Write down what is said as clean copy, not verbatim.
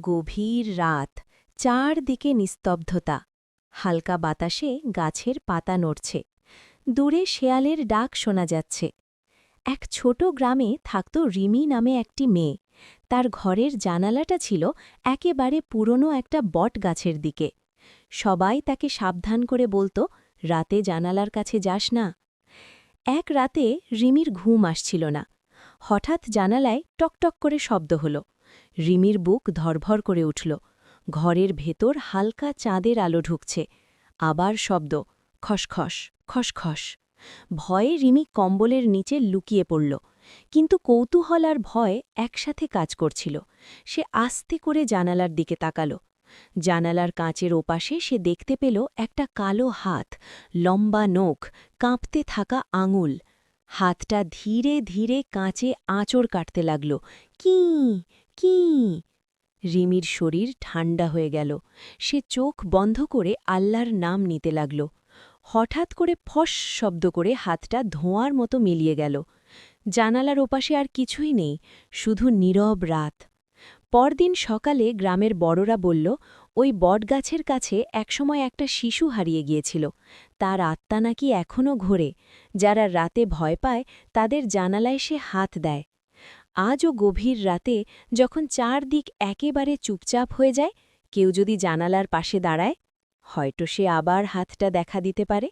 গভীর রাত, চারদিকে নিস্তব্ধতা। হালকা বাতাসে গাছের পাতা নড়ছে। দূরে শেয়ালের ডাক শোনা যাচ্ছে। এক ছোট গ্রামে থাকত রিমি নামে একটি মেয়ে। তার ঘরের জানালাটা ছিল একেবারে পুরনো একটা বট গাছের দিকে। সবাই তাকে সাবধান করে বলতো, রাতে জানালার কাছে যাস না। এক রাতে রিমির ঘুম আসছিল না। হঠাৎ জানালায় টকটক করে শব্দ হল। রিমির বুক ধরভর করে উঠল। ঘরের ভেতর হালকা চাঁদের আলো ঢুকছে। আবার শব্দ, খসখস খসখস। ভয়ে রিমি কম্বলের নিচে লুকিয়ে পড়ল। কিন্তু কৌতূহল আর ভয় একসাথে কাজ করছিল। সে আস্তে করে জানালার দিকে তাকাল। জানালার কাঁচের ওপাশে সে দেখতে পেল একটা কালো হাত, লম্বা নখ, কাঁপতে থাকা আঙুল। হাতটা ধীরে ধীরে কাঁচে আঁচড় কাটতে লাগল। কি কি রিমির শরীর ঠান্ডা হয়ে গেল। সে চোখ বন্ধ করে আল্লাহর নাম নিতে লাগল। হঠাৎ করে ফস শব্দ করে হাতটা ধোঁয়ার মতো মিলিয়ে গেল। জানালার ওপাশে আর কিছুই নেই, শুধু নীরব রাত। পরদিন সকালে গ্রামের বড়রা বলল, ওই বটগাছের কাছে একসময় একটা শিশু হারিয়ে গিয়েছিল। তার আত্মা নাকি এখনও ঘোরে। যারা রাতে ভয় পায় তাদের জানালায় সে হাত দেয়। আজও গভীর রাতে যখন চারদিক একেবারে চুপচাপ হয়ে যায়, কেউ যদি জানালার পাশে দাঁড়ায়, হয়তো সে আবার হাতটা দেখা দিতে পারে।